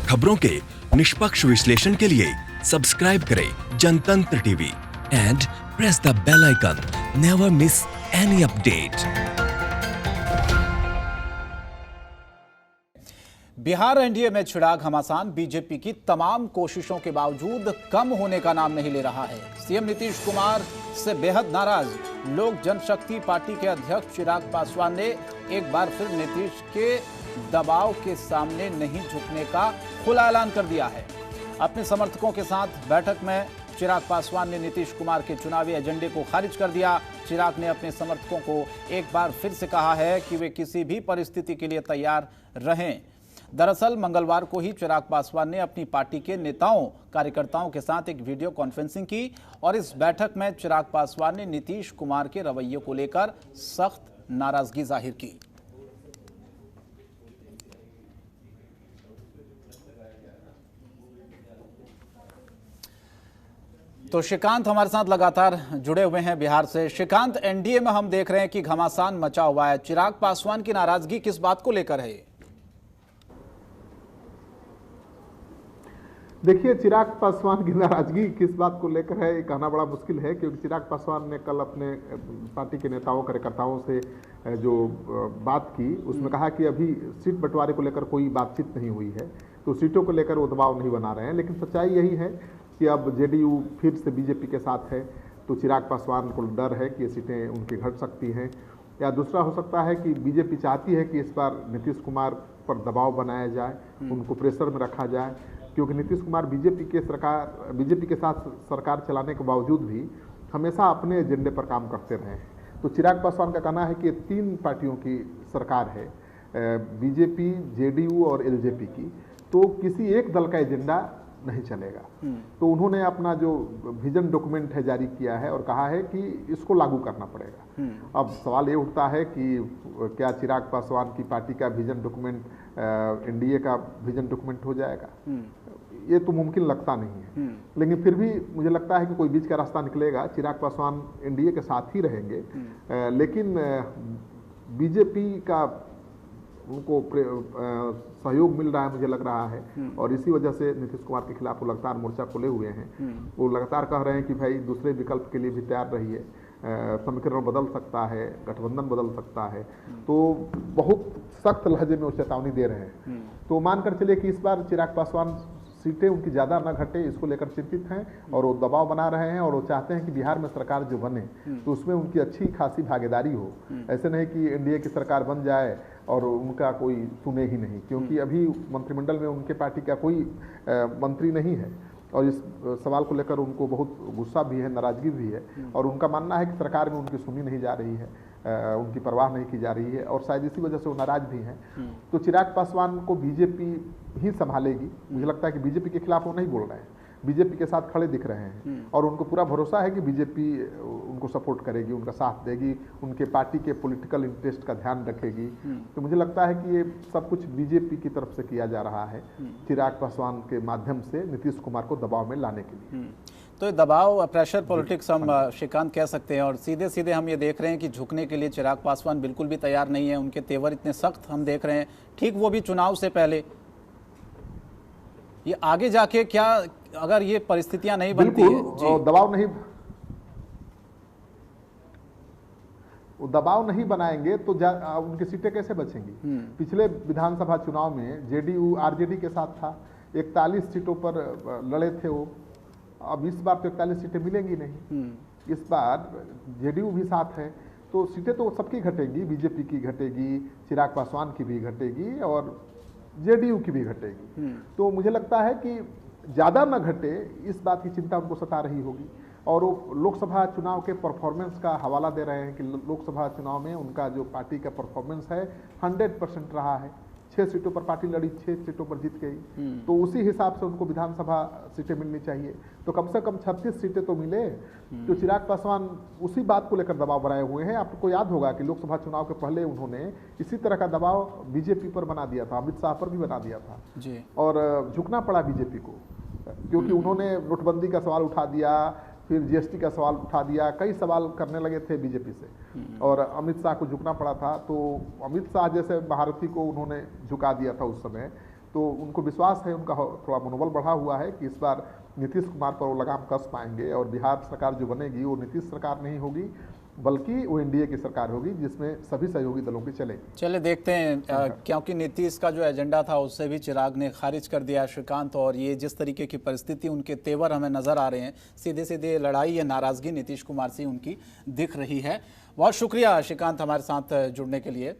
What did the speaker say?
खबरों के निष्पक्ष विश्लेषण के लिए सब्सक्राइब करें Jantantra TV and press the bell icon. Never miss any update. Bihar NDA में चिराग घमासान बीजेपी की तमाम कोशिशों के बावजूद कम होने का नाम नहीं ले रहा है। सीएम नीतीश कुमार से बेहद नाराज लोक जनशक्ति पार्टी के अध्यक्ष चिराग पासवान ने एक बार फिर नीतीश के दबाव के सामने नहीं झुकने का खुला ऐलान कर दिया है। अपने समर्थकों के साथ बैठक में चिराग पासवान ने नीतीश कुमार के चुनावी एजेंडे को खारिज कर दिया। चिराग ने अपने समर्थकों को एक बार फिर से कहा है कि वे किसी भी परिस्थिति के लिए तैयार रहें। दरअसल मंगलवार को ही चिराग पासवान ने अपनी पार्टी के नेताओं कार्यकर्ताओं के साथ एक वीडियो कॉन्फ्रेंसिंग की और इस बैठक में चिराग पासवान ने नीतीश कुमार के रवैये को लेकर सख्त नाराजगी जाहिर की। तो श्रीकांत हमारे साथ लगातार जुड़े हुए हैं बिहार से। श्रीकांत, एनडीए में हम देख रहे हैं कि घमासान मचा हुआ है। चिराग पासवान की नाराजगी किस बात को लेकर है? देखिए, चिराग पासवान की नाराजगी किस बात को लेकर है ये कहना बड़ा मुश्किल है, क्योंकि चिराग पासवान ने कल अपने पार्टी के नेताओं कार्यकर्ताओं से जो बात की उसमें कहा कि अभी सीट बंटवारे को लेकर कोई बातचीत नहीं हुई है, तो सीटों को लेकर वो दबाव नहीं बना रहे हैं। लेकिन सच्चाई यही है कि अब जेडीयू फिर से बीजेपी के साथ है, तो चिराग पासवान को डर है कि ये सीटें उनकी घट सकती हैं। या दूसरा हो सकता है कि बीजेपी चाहती है कि इस बार नीतीश कुमार पर दबाव बनाया जाए, उनको प्रेशर में रखा जाए, क्योंकि नीतीश कुमार बीजेपी के साथ सरकार चलाने के बावजूद भी हमेशा अपने एजेंडे पर काम करते रहे हैं। तो चिराग पासवान का कहना है कि 3 पार्टियों की सरकार है, बीजेपी, जेडीयू और एलजेपी की, तो किसी एक दल का एजेंडा नहीं चलेगा। तो उन्होंने अपना जो विजन डॉक्यूमेंट है जारी किया है और कहा है कि इसको लागू करना पड़ेगा। अब सवाल ये उठता है कि क्या चिराग पासवान की पार्टी का विजन डॉक्यूमेंट एनडीए का विजन डॉक्यूमेंट हो जाएगा? ये तो मुमकिन लगता नहीं है। लेकिन फिर भी मुझे लगता है कि कोई बीच का रास्ता निकलेगा। चिराग पासवान एनडीए के साथ ही रहेंगे, लेकिन बीजेपी का उनको सहयोग मिल रहा है, मुझे लग रहा है, और इसी वजह से नीतीश कुमार के खिलाफ वो लगातार मोर्चा खोले हुए हैं। वो लगातार कह रहे हैं कि भाई दूसरे विकल्प के लिए भी तैयार रहिए, समीकरण बदल सकता है, गठबंधन बदल सकता है। तो बहुत सख्त लहजे में वो चेतावनी दे रहे हैं। तो मानकर चलिए कि इस बार चिराग पासवान सीटें उनकी ज़्यादा न घटे इसको लेकर चिंतित हैं और वो दबाव बना रहे हैं, और वो चाहते हैं कि बिहार में सरकार जो बने तो उसमें उनकी अच्छी खासी भागीदारी हो। ऐसे नहीं कि एनडीए की सरकार बन जाए और उनका कोई सुने ही नहीं, क्योंकि अभी मंत्रिमंडल में उनके पार्टी का कोई मंत्री नहीं है और इस सवाल को लेकर उनको बहुत गुस्सा भी है, नाराजगी भी है, और उनका मानना है कि सरकार में उनकी सुनी नहीं जा रही है, उनकी परवाह नहीं की जा रही है, और शायद इसी वजह से वो नाराज भी हैं। तो चिराग पासवान को बीजेपी ही संभालेगी। मुझे लगता है कि बीजेपी के खिलाफ वो नहीं बोल रहे हैं, बीजेपी के साथ खड़े दिख रहे हैं, और उनको पूरा भरोसा है कि बीजेपी उनको सपोर्ट करेगी, उनका साथ देगी, उनके पार्टी के पॉलिटिकल इंटरेस्ट का ध्यान रखेगी। तो मुझे लगता है कि ये सब कुछ बीजेपी की तरफ से किया जा रहा है, चिराग पासवान के माध्यम से नीतीश कुमार को दबाव में लाने के लिए। तो ये दबाव, प्रेशर पॉलिटिक्स हम श्रीकांत कह सकते हैं, और सीधे सीधे हम ये देख रहे हैं कि झुकने के लिए चिराग पासवान बिल्कुल भी तैयार नहीं है। उनके तेवर इतने सख्त हम देख रहे हैं, ठीक वो भी चुनाव से पहले। ये आगे जाके क्या, अगर ये परिस्थितियां नहीं बनती है, दबाव नहीं बनाएंगे तो उनकी सीटें कैसे बचेंगी? पिछले विधानसभा चुनाव में जेडीयू आरजेडी के साथ था, 41 सीटों पर लड़े थे वो। अब इस बार तो 41 सीटें मिलेंगी नहीं, इस बार जेडीयू भी साथ है, तो सीटें तो सबकी घटेगी, बीजेपी की घटेगी, चिराग पासवान की भी घटेगी और जेडीयू की भी घटेगी। तो मुझे लगता है कि ज़्यादा न घटे इस बात की चिंता उनको सता रही होगी, और वो लोकसभा चुनाव के परफॉर्मेंस का हवाला दे रहे हैं कि लोकसभा चुनाव में उनका जो पार्टी का परफॉर्मेंस है 100% रहा है। 6 सीटों पर पार्टी लड़ी, 6 सीटों पर जीत गई, तो उसी हिसाब से उनको विधानसभा सीटें मिलनी चाहिए। तो कम से कम 36 सीटें तो मिले। तो चिराग पासवान उसी बात को लेकर दबाव बनाए हुए हैं। आपको याद होगा कि लोकसभा चुनाव के पहले उन्होंने इसी तरह का दबाव बीजेपी पर बना दिया था, अमित शाह पर भी बना दिया था जी। और झुकना पड़ा बीजेपी को, क्योंकि उन्होंने नोटबंदी का सवाल उठा दिया, फिर जीएसटी का सवाल उठा दिया, कई सवाल करने लगे थे बीजेपी से, और अमित शाह को झुकना पड़ा था। तो अमित शाह जैसे महारथी को उन्होंने झुका दिया था उस समय, तो उनको विश्वास है, उनका थोड़ा मनोबल बढ़ा हुआ है कि इस बार नीतीश कुमार पर वो लगाम कस पाएंगे और बिहार सरकार जो बनेगी वो नीतीश सरकार नहीं होगी बल्कि वो एनडीए की सरकार होगी जिसमें सभी सहयोगी दलों की चलेगी। चले देखते हैं, क्योंकि नीतीश का जो एजेंडा था उससे भी चिराग ने खारिज कर दिया श्रीकांत, और ये जिस तरीके की परिस्थिति उनके तेवर हमें नजर आ रहे हैं, सीधे सीधे लड़ाई या नाराजगी नीतीश कुमार से उनकी दिख रही है। बहुत शुक्रिया श्रीकांत हमारे साथ जुड़ने के लिए।